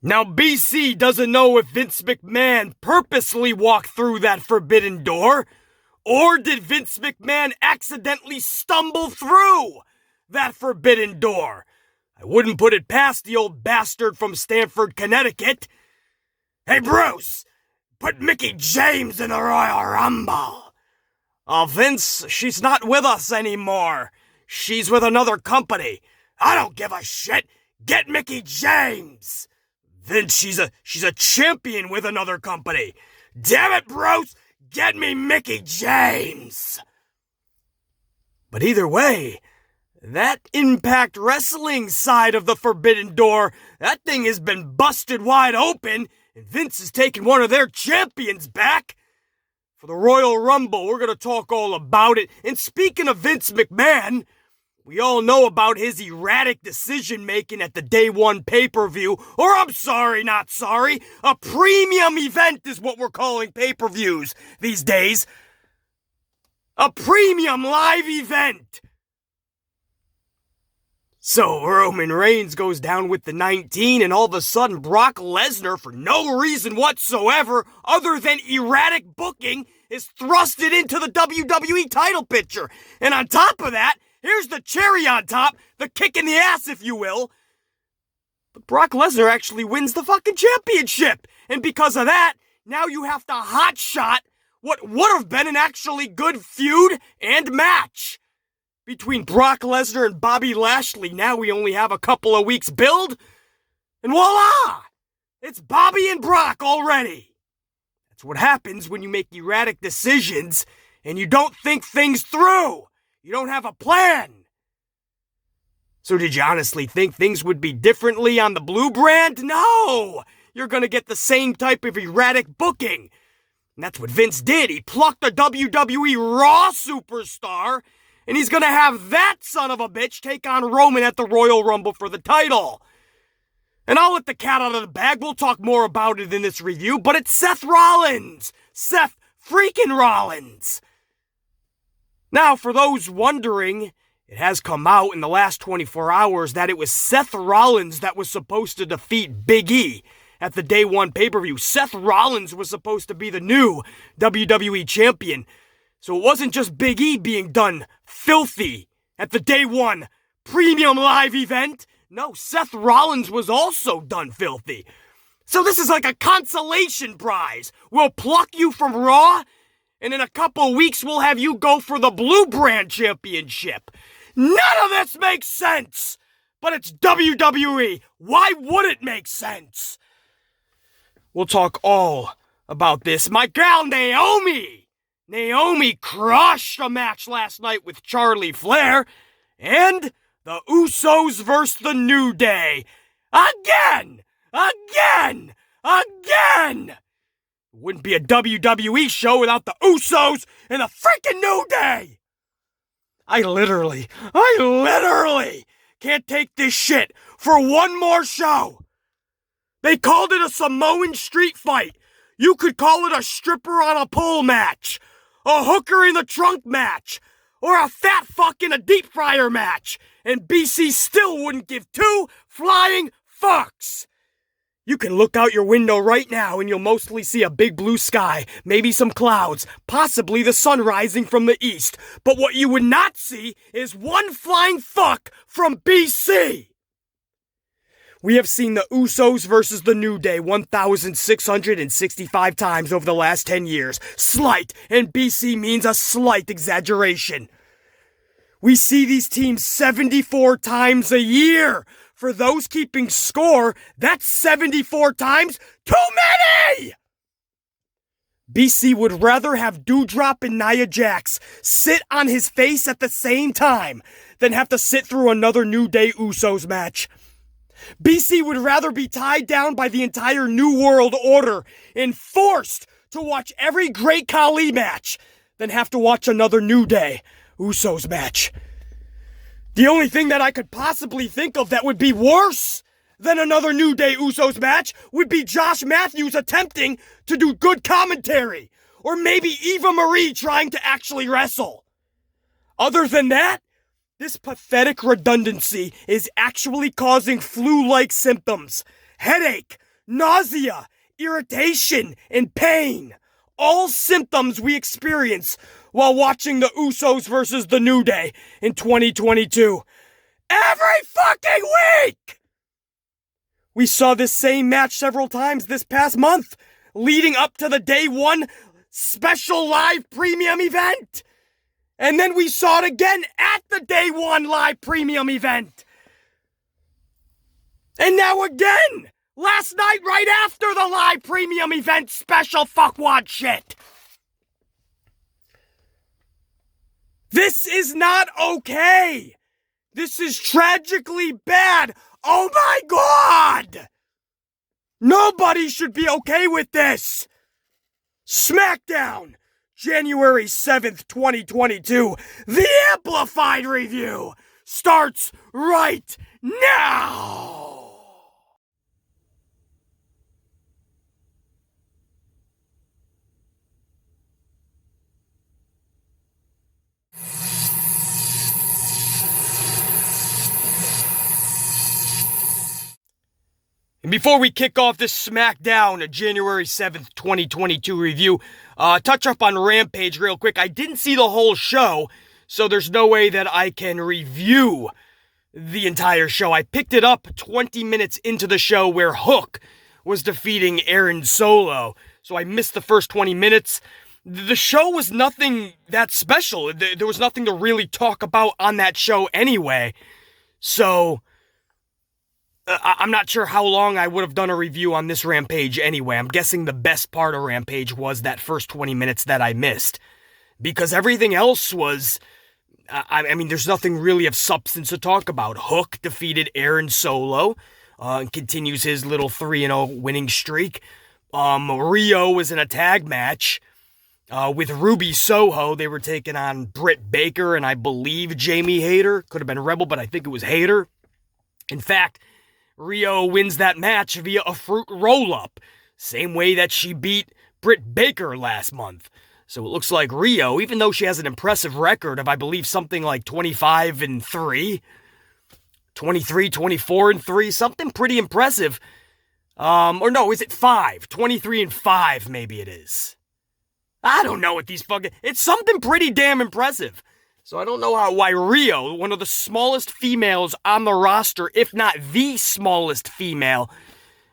Now, BC doesn't know if Vince McMahon purposely walked through that forbidden door, or did Vince McMahon accidentally stumble through that forbidden door. I wouldn't put it past the old bastard from Stamford, Connecticut. Hey, Bruce, put Mickie James in the Royal Rumble. Oh, Vince, she's not with us anymore. She's with another company. I don't give a shit. Get Mickie James. Vince, she's a champion with another company. Damn it, Bruce, get me Mickie James. But either way, that Impact Wrestling side of the Forbidden Door, that thing has been busted wide open, and Vince is taking one of their champions back. For the Royal Rumble, we're going to talk all about it. And speaking of Vince McMahon, we all know about his erratic decision-making at the Day 1 pay-per-view, or I'm sorry, not sorry, a premium event is what we're calling pay-per-views these days. A premium live event. So Roman Reigns goes down with the 19, and all of a sudden Brock Lesnar, for no reason whatsoever other than erratic booking, is thrusted into the WWE title picture. And on top of that, here's the cherry on top, the kick in the ass, if you will. But Brock Lesnar actually wins the fucking championship. And because of that, now you have to hotshot what would have been an actually good feud and match between Brock Lesnar and Bobby Lashley. Now we only have a couple of weeks build, and voila! It's Bobby and Brock already. That's what happens when you make erratic decisions and you don't think things through. You don't have a plan. So did you honestly think things would be differently on the Blue brand? No! You're gonna get the same type of erratic booking. And that's what Vince did. He plucked a WWE Raw superstar, and he's gonna have that son of a bitch take on Roman at the Royal Rumble for the title. And I'll let the cat out of the bag. We'll talk more about it in this review, but it's Seth Rollins. Seth freaking Rollins. Now, for those wondering, it has come out in the last 24 hours that it was Seth Rollins that was supposed to defeat Big E at the Day 1 pay-per-view. Seth Rollins was supposed to be the new WWE champion. So it wasn't just Big E being done filthy at the Day 1 premium live event. No, Seth Rollins was also done filthy. So this is like a consolation prize. We'll pluck you from Raw, and in a couple weeks we'll have you go for the Blue Brand Championship. None of this makes sense, but it's WWE. Why would it make sense? We'll talk all about this. My gal Naomi. Naomi crushed a match last night with Charlotte Flair, and the Usos versus the New Day. Again! It wouldn't be a WWE show without the Usos and the freaking New Day! I literally can't take this shit for one more show. They called it a Samoan street fight. You could call it a stripper on a pole match, a hooker in the trunk match, or a fat fuck in a deep fryer match, and BC still wouldn't give two flying fucks. You can look out your window right now and you'll mostly see a big blue sky, maybe some clouds, possibly the sun rising from the east. But what you would not see is one flying fuck from BC. We have seen the Usos versus the New Day 1,665 times over the last 10 years. Slight, and BC means a slight exaggeration. We see these teams 74 times a year. For those keeping score, that's 74 times too many! BC would rather have Doudrop and Nia Jax sit on his face at the same time than have to sit through another New Day Usos match. BC would rather be tied down by the entire New World Order and forced to watch every Great Khali match than have to watch another New Day Usos match. The only thing that I could possibly think of that would be worse than another New Day Usos match would be Josh Matthews attempting to do good commentary, or maybe Eva Marie trying to actually wrestle. Other than that, this pathetic redundancy is actually causing flu-like symptoms, headache, nausea, irritation, and pain. All symptoms we experience while watching the Usos versus the New Day in 2022. Every fucking week! We saw this same match several times this past month, leading up to the Day 1 special live premium event. And then we saw it again at the Day 1 live premium event. And now again, last night right after the live premium event special fuckwad shit. This is not okay. This is tragically bad. Oh my God! Nobody should be okay with this. Smackdown, January 7th, 2022. The Amplified Review starts right now. And before we kick off this SmackDown January 7th, 2022 review, touch up on Rampage real quick. I didn't see the whole show, so there's no way that I can review the entire show. I picked it up 20 minutes into the show where Hook was defeating Aaron Solo, so I missed the first 20 minutes. The show was nothing that special. There was nothing to really talk about on that show anyway, so I'm not sure how long I would have done a review on this Rampage anyway. I'm guessing the best part of Rampage was that first 20 minutes that I missed. Because everything else was, I mean, there's nothing really of substance to talk about. Hook defeated Aaron Solo, and continues his little 3-0 winning streak. Rio was in a tag match, with Ruby Soho. They were taking on Britt Baker and I believe Jamie Hayter. Could have been Rebel, but I think it was Hayter. In fact, Rio wins that match via a fruit roll-up, same way that she beat Britt Baker last month. So it looks like Rio, even though she has an impressive record of, I believe, something like 25-3, 24-3, something pretty impressive. Or no, is it 5? 23-5, maybe it is. I don't know what these fucking... It's something pretty damn impressive. So I don't know why Rio, one of the smallest females on the roster, if not the smallest female,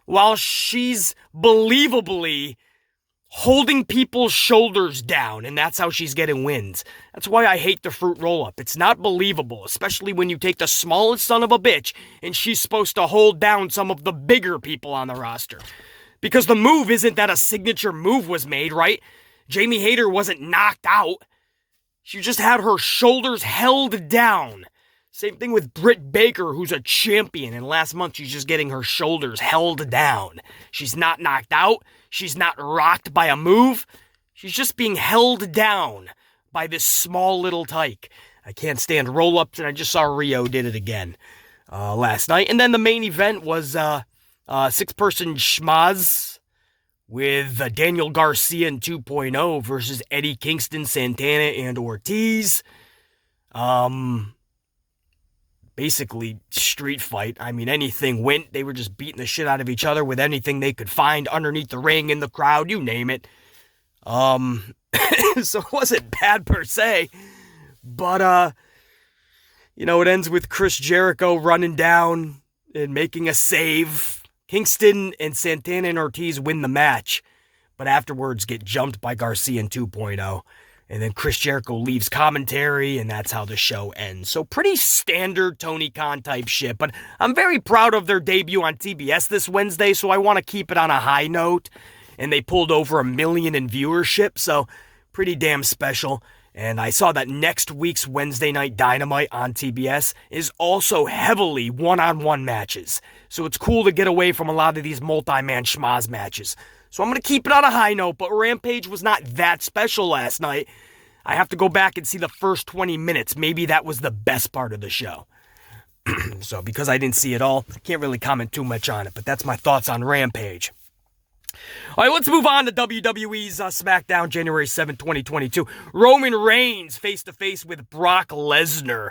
while she's believably holding people's shoulders down, and that's how she's getting wins. That's why I hate the fruit roll-up. It's not believable, especially when you take the smallest son of a bitch, and she's supposed to hold down some of the bigger people on the roster. Because the move isn't that a signature move was made, right? Jamie Hayter wasn't knocked out. She just had her shoulders held down. Same thing with Britt Baker, who's a champion, and last month she's just getting her shoulders held down. She's not knocked out. She's not rocked by a move. She's just being held down by this small little tyke. I can't stand roll-ups, and I just saw Rio did it again last night. And then the main event was six-person schmaz with Daniel Garcia in 2.0 versus Eddie Kingston, Santana, and Ortiz. Basically, street fight. I mean, anything went. They were just beating the shit out of each other with anything they could find underneath the ring, in the crowd, you name it. So it wasn't bad per se. But, it ends with Chris Jericho running down and making a save. Kingston and Santana and Ortiz win the match, but afterwards get jumped by Garcia in 2.0. And then Chris Jericho leaves commentary, and that's how the show ends. So pretty standard Tony Khan type shit, but I'm very proud of their debut on TBS this Wednesday, so I want to keep it on a high note. And they pulled over 1 million in viewership, so pretty damn special. And I saw that next week's Wednesday Night Dynamite on TBS is also heavily one-on-one matches. So it's cool to get away from a lot of these multi-man schmaz matches. So I'm going to keep it on a high note, but Rampage was not that special last night. I have to go back and see the first 20 minutes. Maybe that was the best part of the show. So because I didn't see it all, I can't really comment too much on it, but that's my thoughts on Rampage. All right, let's move on to WWE's SmackDown, January 7th, 2022. Roman Reigns face-to-face with Brock Lesnar.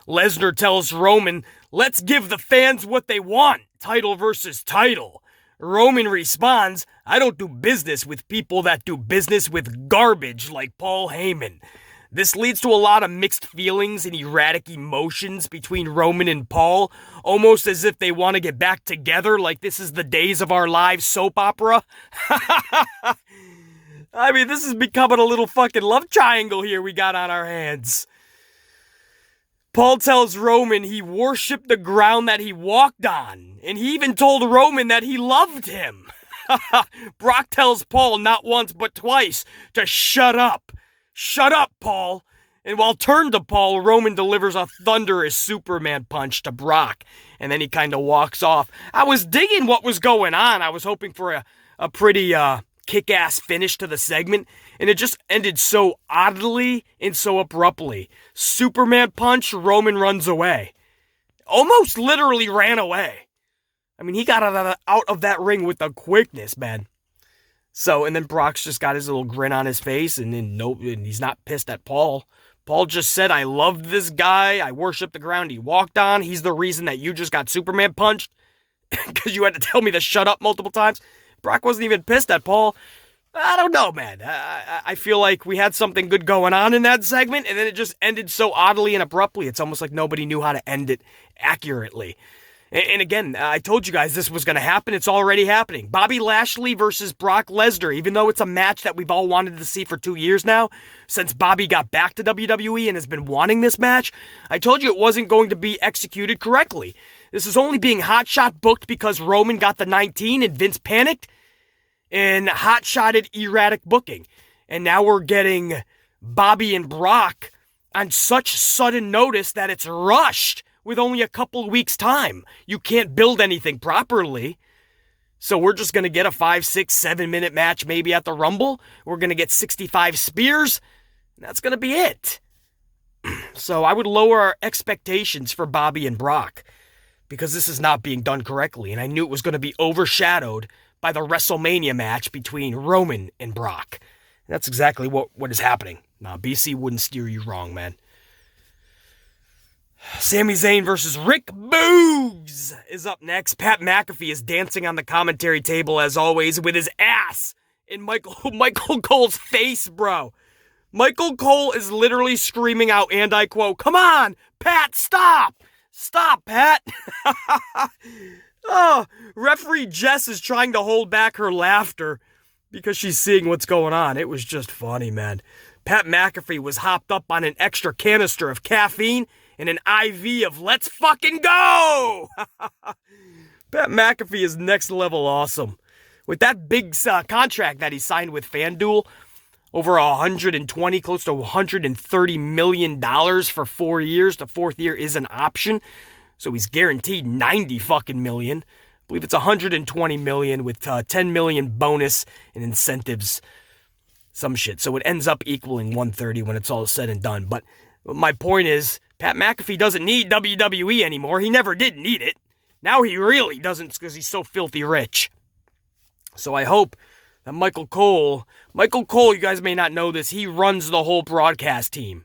Lesnar tells Roman, let's give the fans what they want, title versus title. Roman responds, "I don't do business with people that do business with garbage like Paul Heyman." This leads to a lot of mixed feelings and erratic emotions between Roman and Paul, almost as if they want to get back together like this is the Days of Our Lives soap opera. I mean, this is becoming a little fucking love triangle here we got on our hands. Paul tells Roman he worshipped the ground that he walked on, and he even told Roman that he loved him. Brock tells Paul not once but twice to shut up. Shut up, Paul. And while turned to Paul, Roman delivers a thunderous Superman punch to Brock, and then he kind of walks off. I was digging what was going on. I was hoping for a pretty kick-ass finish to the segment, and it just ended so oddly and so abruptly. Superman punch, Roman runs away. Almost literally ran away. I mean, he got out of that ring with a quickness, man. So, and then Brock's just got his little grin on his face, and and he's not pissed at Paul. Paul just said, "I loved this guy. I worship the ground he walked on. He's the reason that you just got Superman punched because you had to tell me to shut up multiple times." Brock wasn't even pissed at Paul. I don't know, man. I feel like we had something good going on in that segment, and then it just ended so oddly and abruptly. It's almost like nobody knew how to end it accurately. And again, I told you guys this was going to happen. It's already happening. Bobby Lashley versus Brock Lesnar, even though it's a match that we've all wanted to see for 2 years now, since Bobby got back to WWE and has been wanting this match, I told you it wasn't going to be executed correctly. This is only being hotshot booked because Roman got the 19 and Vince panicked and hotshotted erratic booking. And now we're getting Bobby and Brock on such sudden notice that it's rushed. With only a couple weeks' time. You can't build anything properly. So we're just going to get a 5, 6, 7-minute match maybe at the Rumble. We're going to get 65 spears. That's going to be it. So I would lower our expectations for Bobby and Brock because this is not being done correctly. And I knew it was going to be overshadowed by the WrestleMania match between Roman and Brock. And that's exactly what is happening. Nah, BC wouldn't steer you wrong, man. Sami Zayn versus Rick Boogs is up next. Pat McAfee is dancing on the commentary table as always with his ass in Michael Cole's face, bro. Michael Cole is literally screaming out, and I quote, "Come on, Pat, stop! Stop, Pat!" Oh, referee Jess is trying to hold back her laughter because she's seeing what's going on. It was just funny, man. Pat McAfee was hopped up on an extra canister of caffeine and an IV of "let's fucking go!" Pat McAfee is next level awesome. With that big contract that he signed with FanDuel, over 120, close to $130 million for 4 years. The fourth year is an option, so he's guaranteed 90 fucking million. I believe it's 120 million with 10 million bonus and incentives, some shit. So it ends up equaling 130 when it's all said and done. But my point is, Pat McAfee doesn't need WWE anymore. He never did need it. Now he really doesn't because he's so filthy rich. So I hope that Michael Cole, you guys may not know this, he runs the whole broadcast team.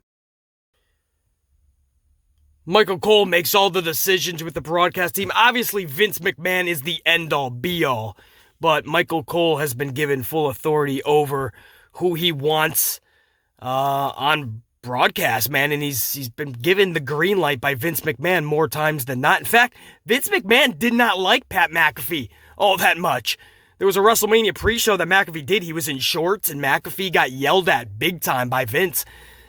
Michael Cole makes all the decisions with the broadcast team. Obviously, Vince McMahon is the end-all, be-all. But Michael Cole has been given full authority over who he wants on broadcast, man, and he's been given the green light by Vince McMahon more times than not. In fact, Vince McMahon did not like Pat McAfee all that much. There was a WrestleMania pre-show that McAfee did. He was in shorts, and McAfee got yelled at big time by Vince.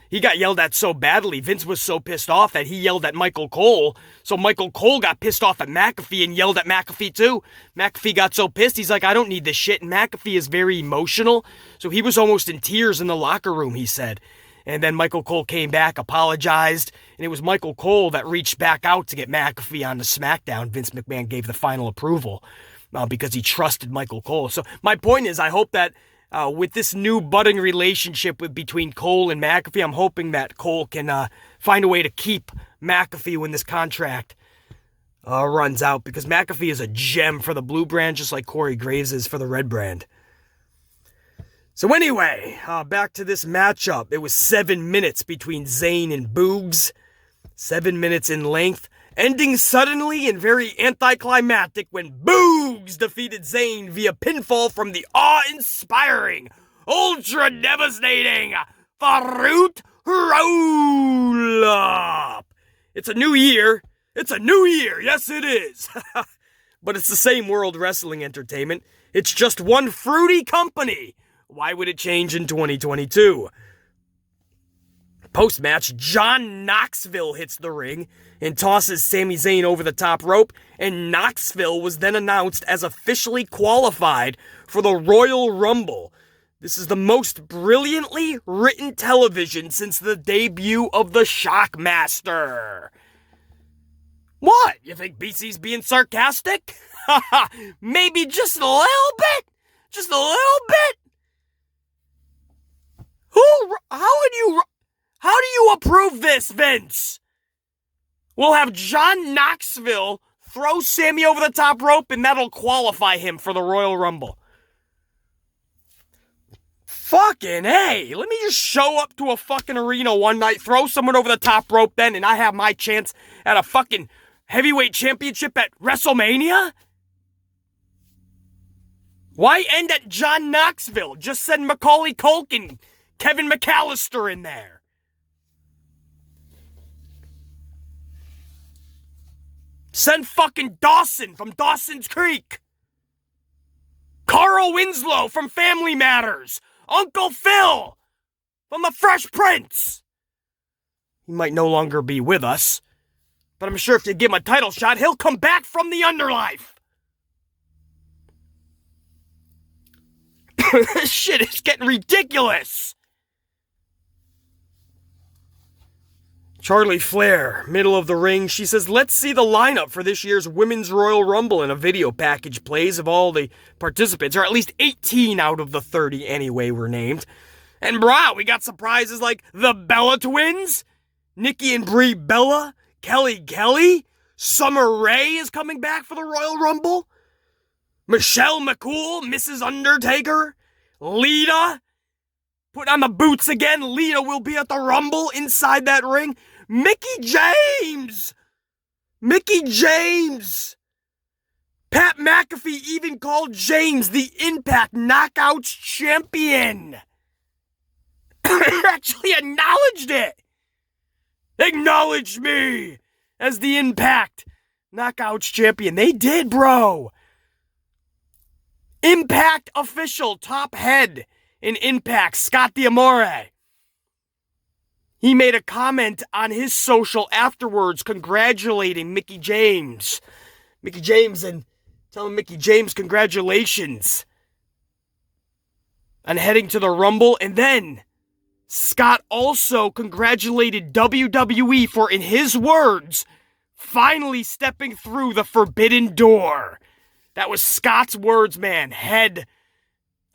He got yelled at so badly, Vince was so pissed off that he yelled at Michael Cole. So Michael Cole got pissed off at McAfee and yelled at McAfee too. McAfee got so pissed, he's like, "I don't need this shit." And McAfee is very emotional, so he was almost in tears in the locker room, he said. And then Michael Cole came back, apologized, and it was Michael Cole that reached back out to get McAfee on the Smackdown. Vince McMahon gave the final approval because he trusted Michael Cole. So my point is, I hope that with this new budding relationship between Cole and McAfee, I'm hoping that Cole can find a way to keep McAfee when this contract runs out, because McAfee is a gem for the blue brand, just like Corey Graves is for the red brand. So anyway, back to this matchup. It was 7 minutes between Zayn and Boogs. 7 minutes in length. ending suddenly and very anticlimactic when Boogs defeated Zayn via pinfall from the awe-inspiring, ultra-devastating Farouk Roll-Up. It's a new year. It's a new year. Yes, it is. But it's the same World Wrestling Entertainment. It's just one fruity company. Why would it change in 2022? Post-match, John Knoxville hits the ring and tosses Sami Zayn over the top rope, and Knoxville was then announced as officially qualified for the Royal Rumble. This is the most brilliantly written television since the debut of the Shockmaster. What? You think BC's being sarcastic? Maybe just a little bit? Just a little bit? How do you approve this, Vince? We'll have John Knoxville throw Sami over the top rope and that'll qualify him for the Royal Rumble. Fucking hey, let me just show up to a fucking arena one night, throw someone over the top rope then, and I have my chance at a fucking heavyweight championship at WrestleMania? Why end at John Knoxville? Just send Macaulay Culkin, Kevin McAllister in there. Send fucking Dawson from Dawson's Creek. Carl Winslow from Family Matters. Uncle Phil from The Fresh Prince. He might no longer be with us, but I'm sure if you give him a title shot, he'll come back from the underlife. This shit is getting ridiculous. Charlotte Flair, middle of the ring, she says, let's see the lineup for this year's Women's Royal Rumble, and a video package plays of all the participants, or at least 18 out of the 30 anyway were named. And brah, we got surprises like the Bella Twins, Nikki and Brie Bella, Kelly, Summer Rae is coming back for the Royal Rumble, Michelle McCool, Mrs. Undertaker, Lita, put on the boots again, Lita will be at the Rumble inside that ring, Mickie James! Pat McAfee even called James the Impact Knockouts champion. Actually acknowledged it. Acknowledge me as the Impact Knockouts champion. They did, bro. Impact official, top head in Impact, Scott D'Amore. He made a comment on his social afterwards congratulating Mickie James. And telling Mickie James congratulations on heading to the Rumble. And then Scott also congratulated WWE for, in his words, finally stepping through the forbidden door. That was Scott's words, man. Head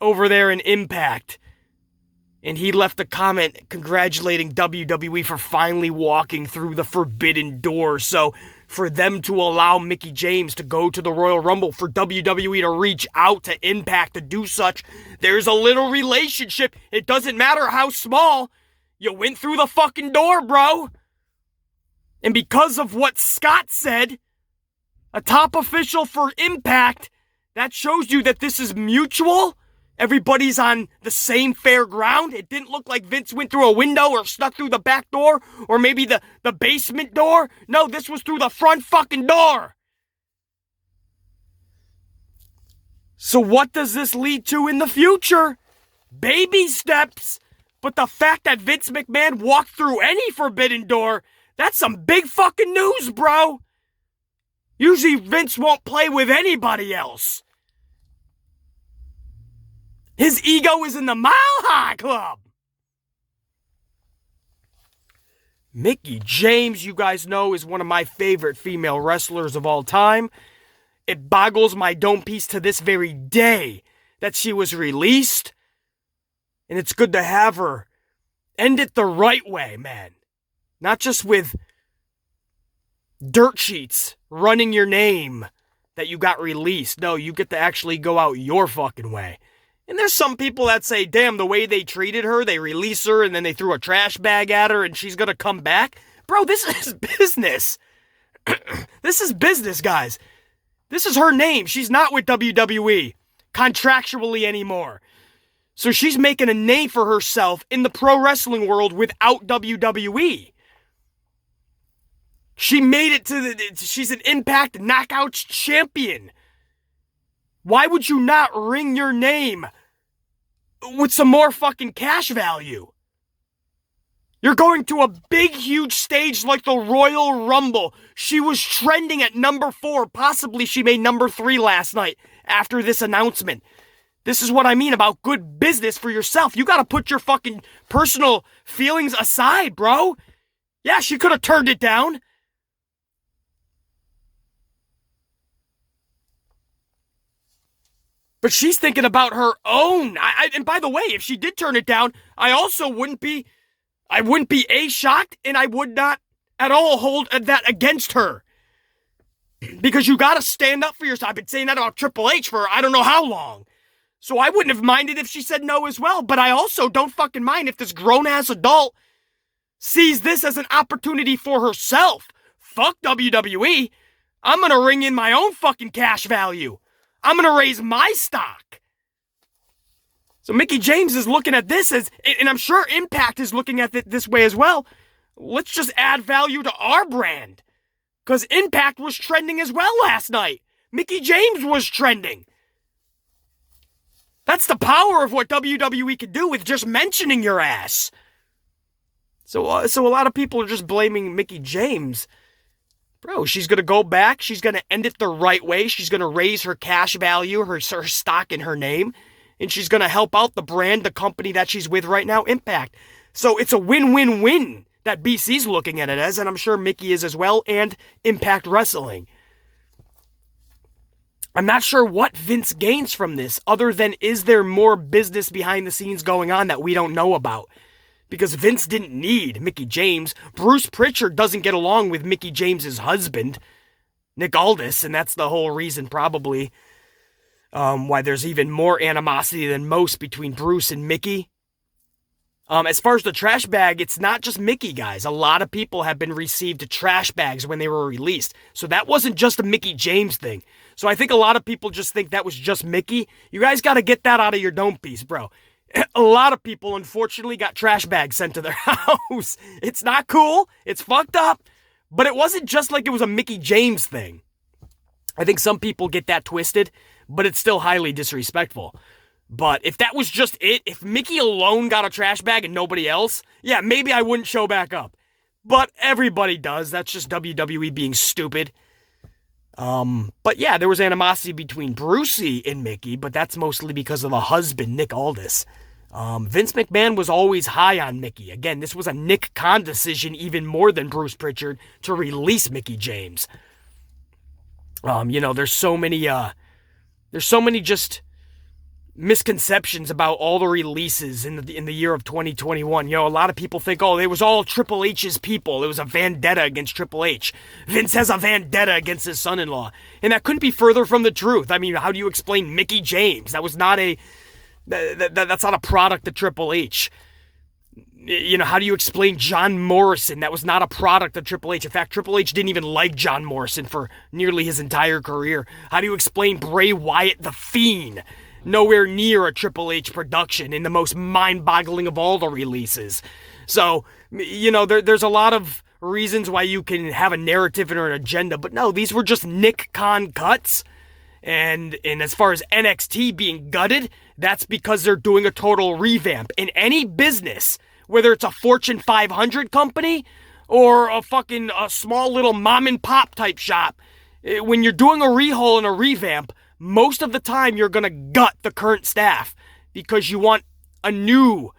over there in Impact. And he left a comment congratulating WWE for finally walking through the forbidden door. So for them to allow Mickie James to go to the Royal Rumble, for WWE to reach out to Impact to do such, there's a little relationship. It doesn't matter how small. You went through the fucking door, bro. And because of what Scott said, a top official for Impact, that shows you that this is mutual. Everybody's on the same fair ground. It didn't look like Vince went through a window or snuck through the back door or maybe the basement door. No, this was through the front fucking door. So what does this lead to in the future? Baby steps. But the fact that Vince McMahon walked through any forbidden door, that's some big fucking news, bro. Usually Vince won't play with anybody else. His ego is in the Mile High Club. Mickie James, you guys know, is one of my favorite female wrestlers of all time. It boggles my dome piece to this very day that she was released. And it's good to have her end it the right way, man. Not just with dirt sheets running your name that you got released. No, you get to actually go out your fucking way. And there's some people that say, damn, the way they treated her, they release her and then they threw a trash bag at her and she's going to come back. Bro, this is business. This is business, guys. This is her name. She's not with WWE contractually anymore. So she's making a name for herself in the pro wrestling world without WWE. She made it she's an Impact Knockouts champion. Why would you not ring your name with some more fucking cash value? You're going to a big, huge stage like the Royal Rumble. She was trending at number 4. Possibly she made number 3 last night after this announcement. This is what I mean about good business for yourself. You gotta put your fucking personal feelings aside, bro. Yeah, she could have turned it down. But she's thinking about her own. And by the way, if she did turn it down, I also wouldn't be shocked, and I would not at all hold that against her. Because you gotta stand up for yourself. I've been saying that about Triple H for I don't know how long. So I wouldn't have minded if she said no as well. But I also don't fucking mind if this grown-ass adult sees this as an opportunity for herself. Fuck WWE. I'm gonna ring in my own fucking cash value. I'm gonna raise my stock. So Mickie James is looking at this as, and I'm sure Impact is looking at it this way as well. Let's just add value to our brand. Because Impact was trending as well last night. Mickie James was trending. That's the power of what WWE can do with just mentioning your ass. So a lot of people are just blaming Mickie James. Bro, she's going to go back. She's going to end it the right way. She's going to raise her cash value, her stock in her name. And she's going to help out the brand, the company that she's with right now, Impact. So it's a win-win-win that BC's looking at it as, and I'm sure Mickie is as well, and Impact Wrestling. I'm not sure what Vince gains from this, other than is there more business behind the scenes going on that we don't know about? Because Vince didn't need Mickie James. Bruce Pritchard doesn't get along with Mickie James's husband, Nick Aldis, and that's the whole reason probably why there's even more animosity than most between Bruce and Mickie. As far as the trash bag, it's not just Mickie, guys. A lot of people have been received trash bags when they were released. So that wasn't just a Mickie James thing. So I think a lot of people just think that was just Mickie. You guys got to get that out of your dome piece, bro. A lot of people, unfortunately, got trash bags sent to their house. It's not cool. It's fucked up. But it wasn't just like it was a Mickie James thing. I think some people get that twisted, but it's still highly disrespectful. But if that was just it, if Mickie alone got a trash bag and nobody else, yeah, maybe I wouldn't show back up. But everybody does. That's just WWE being stupid. But yeah, there was animosity between Brucey and Mickie, but that's mostly because of the husband, Nick Aldis. Vince McMahon was always high on Mickie. Again, this was a Nick Khan decision even more than Bruce Pritchard to release Mickie James. There's so many just misconceptions about all the releases in the year of 2021. A lot of people think, it was all Triple H's people. It was a vendetta against Triple H. Vince has a vendetta against his son-in-law. And that couldn't be further from the truth. I mean, how do you explain Mickie James? That was not that's not a product of Triple H. How do you explain John Morrison? That was not a product of Triple H. In fact, Triple H didn't even like John Morrison for nearly his entire career. How do you explain Bray Wyatt the Fiend? Nowhere near a Triple H production in the most mind-boggling of all the releases. So, there's a lot of reasons why you can have a narrative or an agenda, but no, these were just Nick Khan cuts. And as far as NXT being gutted, that's because they're doing a total revamp. In any business, whether it's a Fortune 500 company or a small little mom and pop type shop, when you're doing a rehaul and a revamp, most of the time you're going to gut the current staff because you want a new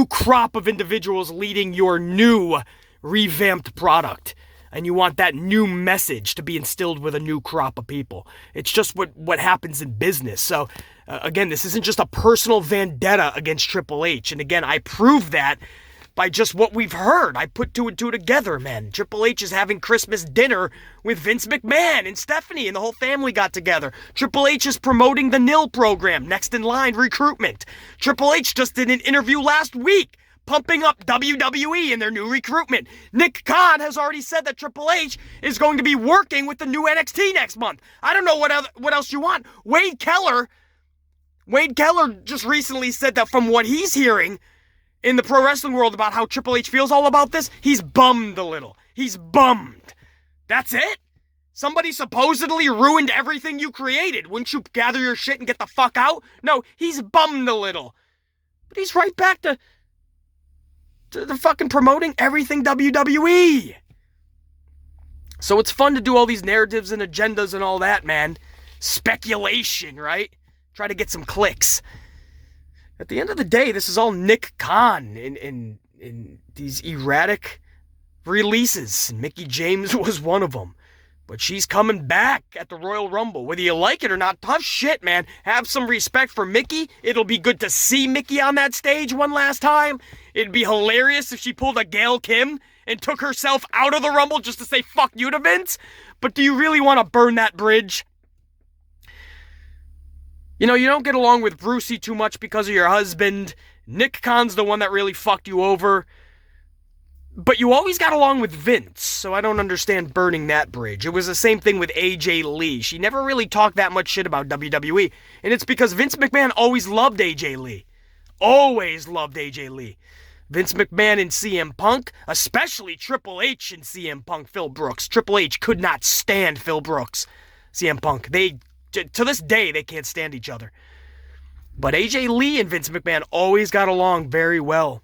crop of individuals leading your new revamped product. And you want that new message to be instilled with a new crop of people. It's just what happens in business. So, again, this isn't just a personal vendetta against Triple H. And again, I prove that by just what we've heard. I put two and two together, man. Triple H is having Christmas dinner with Vince McMahon and Stephanie, and the whole family got together. Triple H is promoting the NIL program, Next in Line Recruitment. Triple H just did an interview last week pumping up WWE and their new recruitment. Nick Khan has already said that Triple H is going to be working with the new NXT next month. I don't know what else you want. Wade Keller just recently said that from what he's hearing in the pro wrestling world about how Triple H feels all about this, he's bummed a little. He's bummed. That's it? Somebody supposedly ruined everything you created. Wouldn't you gather your shit and get the fuck out? No, he's bummed a little. But he's right back to the fucking promoting everything WWE. So it's fun to do all these narratives and agendas and all that, man. Speculation, right? Try to get some clicks. At the end of the day, this is all Nick Khan in these erratic releases. And Mickie James was one of them. But she's coming back at the Royal Rumble. Whether you like it or not, tough shit, man. Have some respect for Mickie. It'll be good to see Mickie on that stage one last time. It'd be hilarious if she pulled a Gail Kim and took herself out of the Rumble just to say fuck you to Vince. But do you really want to burn that bridge? You know, you don't get along with Brucey too much because of your husband. Nick Khan's the one that really fucked you over. But you always got along with Vince, so I don't understand burning that bridge. It was the same thing with AJ Lee. She never really talked that much shit about WWE, and it's because Vince McMahon always loved AJ Lee. Always loved AJ Lee. Vince McMahon and CM Punk, especially Triple H and CM Punk, Phil Brooks. Triple H could not stand Phil Brooks, CM Punk. To this day, they can't stand each other. But AJ Lee and Vince McMahon always got along very well.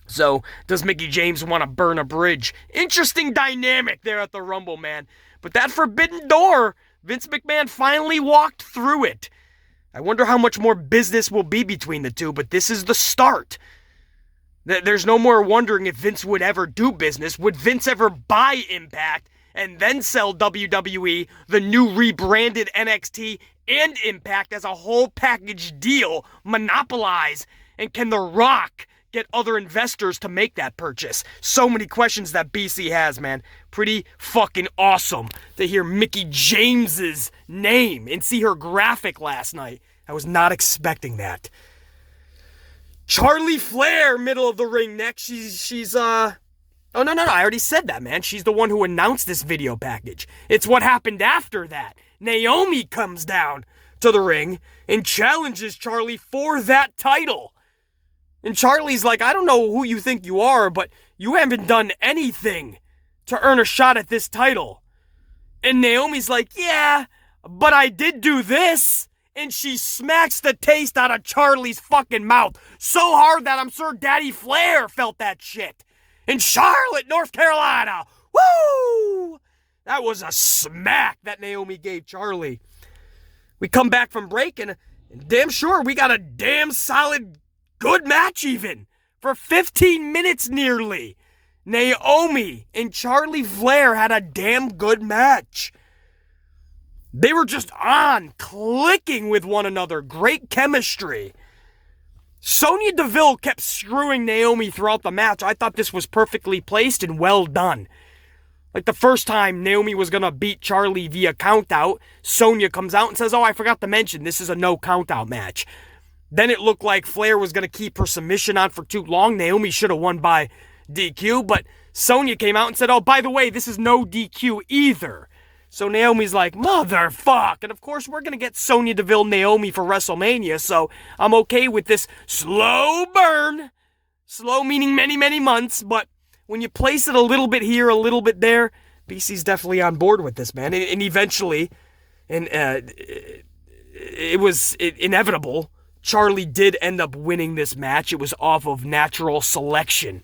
So, does Mickie James want to burn a bridge? Interesting dynamic there at the Rumble, man. But that forbidden door, Vince McMahon finally walked through it. I wonder how much more business will be between the two, but this is the start. There's no more wondering if Vince would ever do business. Would Vince ever buy Impact and then sell WWE, the new rebranded NXT, and Impact as a whole package deal, monopolize? And can The Rock get other investors to make that purchase? So many questions that BC has, man. Pretty fucking awesome to hear Mickie James's name and see her graphic last night. I was not expecting that. Charlotte Flair, middle of the ring next. She's Oh, no, I already said that, man. She's the one who announced this video package. It's what happened after that. Naomi comes down to the ring and challenges Charlie for that title. And Charlie's like, I don't know who you think you are, but you haven't done anything to earn a shot at this title. And Naomi's like, yeah, but I did do this. And she smacks the taste out of Charlie's fucking mouth so hard that I'm sure Daddy Flair felt that shit. In Charlotte, North Carolina. Woo! That was a smack that Naomi gave Charlie. We come back from break and damn sure we got a damn solid good match even. For 15 minutes nearly. Naomi and Charlotte Flair had a damn good match. They were just on, clicking with one another. Great chemistry. Sonya Deville kept screwing Naomi throughout the match. I thought this was perfectly placed and well done. Like the first time Naomi was going to beat Charlie via countout, Sonya comes out and says, oh, I forgot to mention, this is a no countout match. Then it looked like Flair was going to keep her submission on for too long. Naomi should have won by DQ, but Sonya came out and said, oh, by the way, this is no DQ either. So Naomi's like, motherfuck. And of course, we're going to get Sonya Deville Naomi for WrestleMania, so I'm okay with this slow burn. Slow meaning many, many months, but when you place it a little bit here, a little bit there, BC's definitely on board with this, man. And eventually, it was inevitable. Charlie did end up winning this match. It was off of natural selection.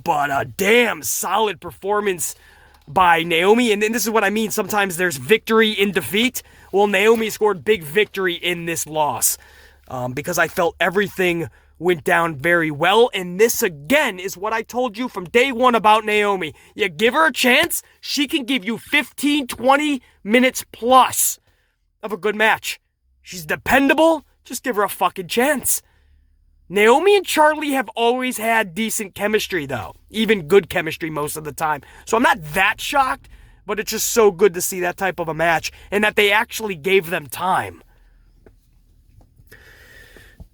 But a damn solid performance by Naomi, and this is what I mean. Sometimes there's victory in defeat. Well, Naomi scored big victory in this loss because I felt everything went down very well, and this again is what I told you from day one about Naomi. You give her a chance, she can give you 15, 20 minutes plus of a good match. She's dependable, just give her a fucking chance. Naomi and Charlie have always had decent chemistry, though. Even good chemistry most of the time. So I'm not that shocked, but it's just so good to see that type of a match and that they actually gave them time.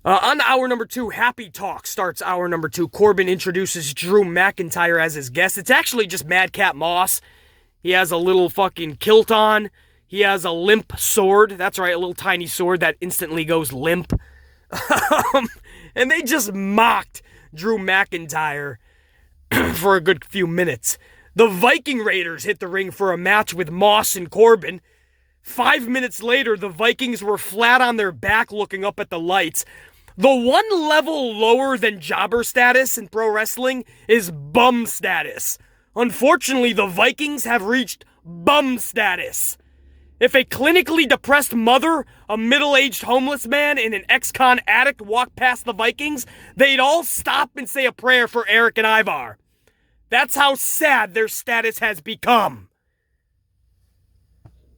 On hour number 2, Happy Talk starts hour number 2. Corbin introduces Drew McIntyre as his guest. It's actually just Madcap Moss. He has a little fucking kilt on. He has a limp sword. That's right, a little tiny sword that instantly goes limp. And they just mocked Drew McIntyre for a good few minutes. The Viking Raiders hit the ring for a match with Moss and Corbin. 5 minutes later, the Vikings were flat on their back looking up at the lights. The one level lower than jobber status in pro wrestling is bum status. Unfortunately, the Vikings have reached bum status. If a clinically depressed mother, a middle-aged homeless man, and an ex-con addict walked past the Vikings, they'd all stop and say a prayer for Eric and Ivar. That's how sad their status has become.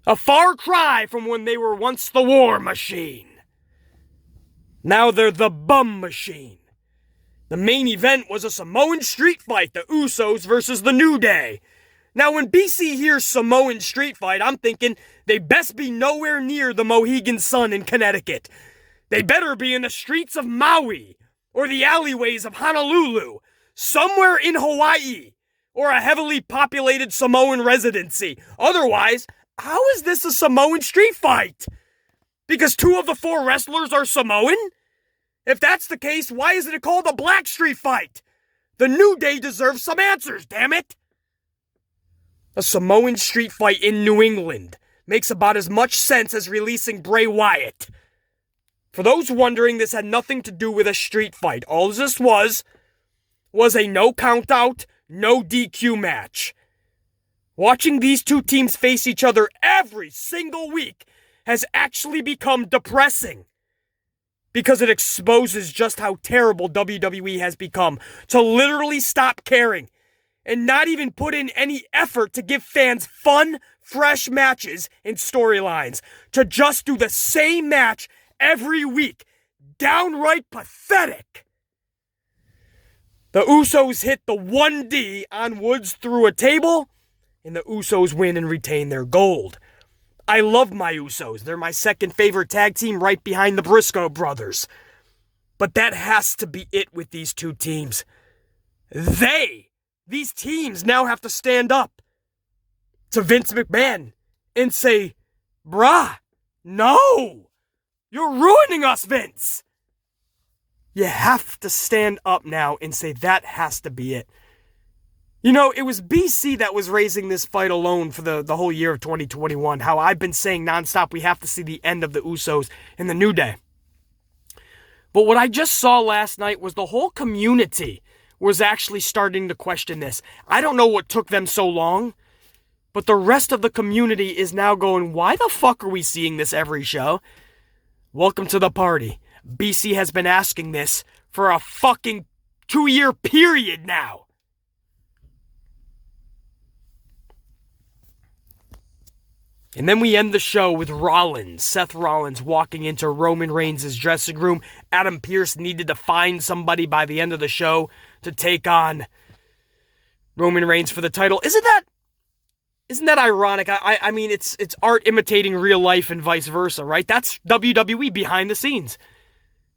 A far cry from when they were once the War Machine. Now they're the Bum Machine. The main event was a Samoan street fight, the Usos versus the New Day. Now when BC hears Samoan street fight, I'm thinking they best be nowhere near the Mohegan Sun in Connecticut. They better be in the streets of Maui, or the alleyways of Honolulu, somewhere in Hawaii, or a heavily populated Samoan residency. Otherwise, how is this a Samoan street fight? Because 2 of the 4 wrestlers are Samoan? If that's the case, why isn't it called a Black Street Fight? The New Day deserves some answers, damn it! A Samoan street fight in New England makes about as much sense as releasing Bray Wyatt. For those wondering, this had nothing to do with a street fight. All this was a no count out, no DQ match. Watching these 2 teams face each other every single week has actually become depressing. Because it exposes just how terrible WWE has become. To literally stop caring and not even put in any effort to give fans fun, fresh matches and storylines. To just do the same match every week. Downright pathetic. The Usos hit the 1D on Woods through a table, and the Usos win and retain their gold. I love my Usos. They're my second favorite tag team right behind the Briscoe brothers. But that has to be it with these 2 teams. These teams now have to stand up to Vince McMahon and say, bruh, no, you're ruining us, Vince. You have to stand up now and say that has to be it. You know, it was BC that was raising this fight alone for the whole year of 2021. How I've been saying nonstop, we have to see the end of the Usos and the New Day. But what I just saw last night was the whole community was actually starting to question this. I don't know what took them so long, but the rest of the community is now going, why the fuck are we seeing this every show? Welcome to the party. BC has been asking this for a fucking 2-year period now. And then we end the show with Seth Rollins, walking into Roman Reigns' dressing room. Adam Pearce needed to find somebody by the end of the show to take on Roman Reigns for the title. Isn't that ironic? I mean, it's art imitating real life and vice versa, right? That's WWE behind the scenes.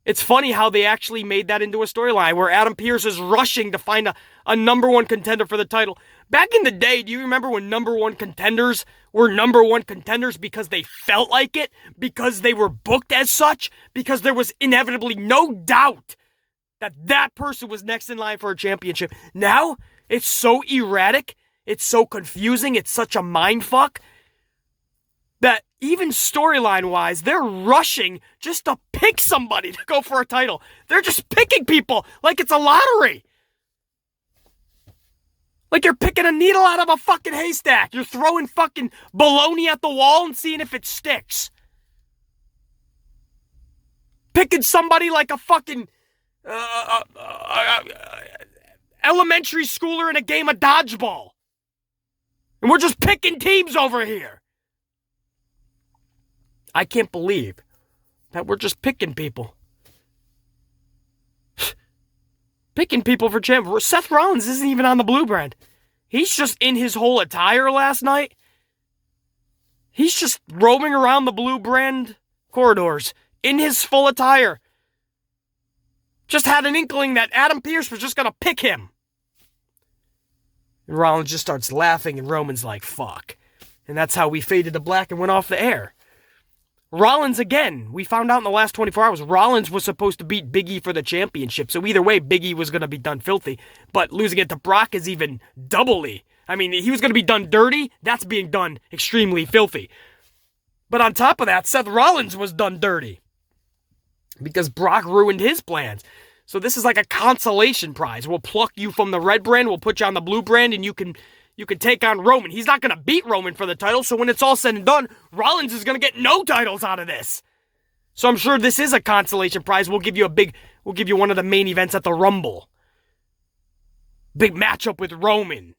It's funny how they actually made that into a storyline where Adam Pearce is rushing to find a number 1 contender for the title. Back in the day, do you remember when number 1 contenders were number 1 contenders because they felt like it? Because they were booked as such? Because there was inevitably no doubt that person was next in line for a championship. Now, it's so erratic, it's so confusing, it's such a mindfuck that even storyline-wise, they're rushing just to pick somebody to go for a title. They're just picking people like it's a lottery. Like you're picking a needle out of a fucking haystack. You're throwing fucking bologna at the wall and seeing if it sticks. Picking somebody like a fucking elementary schooler in a game of dodgeball. And we're just picking teams over here. I can't believe that we're just picking people. Picking people for champ. Seth Rollins isn't even on the blue brand. He's just in his whole attire last night. He's just roaming around the blue brand corridors in his full attire. just had an inkling that Adam Pearce was just going to pick him. And Rollins just starts laughing, and Roman's like, fuck. And that's how we faded to black and went off the air. Rollins, again, we found out in the last 24 hours, Rollins was supposed to beat Big E for the championship. So either way, Big E was going to be done filthy. But losing it to Brock is even doubly. I mean, he was going to be done dirty. That's being done extremely filthy. But on top of that, Seth Rollins was done dirty. Because Brock ruined his plans. So this is like a consolation prize. We'll pluck you from the red brand, we'll put you on the blue brand, and you can take on Roman. He's not going to beat Roman for the title, so when it's all said and done, Rollins is going to get no titles out of this. So I'm sure this is a consolation prize. We'll give you one of the main events at the Rumble. Big matchup with Roman.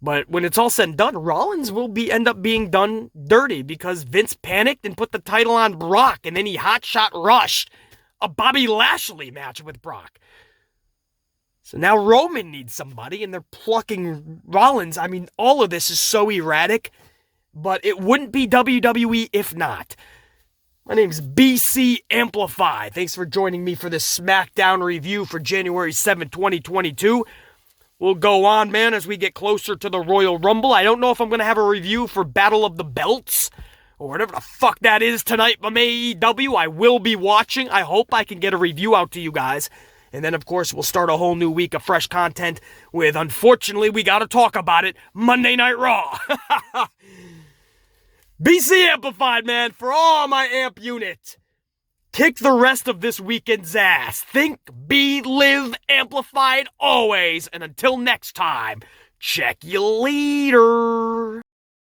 But when it's all said and done, Rollins will end up being done dirty because Vince panicked and put the title on Brock, and then he hotshot rushed a Bobby Lashley match with Brock. So now Roman needs somebody, and they're plucking Rollins. I mean, all of this is so erratic, but it wouldn't be WWE if not. My name's BC Amplify. Thanks for joining me for this SmackDown review for January 7th, 2022. We'll go on, man, as we get closer to the Royal Rumble. I don't know if I'm going to have a review for Battle of the Belts or whatever the fuck that is tonight from AEW. I will be watching. I hope I can get a review out to you guys. And then, of course, we'll start a whole new week of fresh content with, unfortunately, we got to talk about it, Monday Night Raw. BC Amplified, man, for all my amp unit. Kick the rest of this weekend's ass. Think, be, live, amplified always. And until next time, check you later.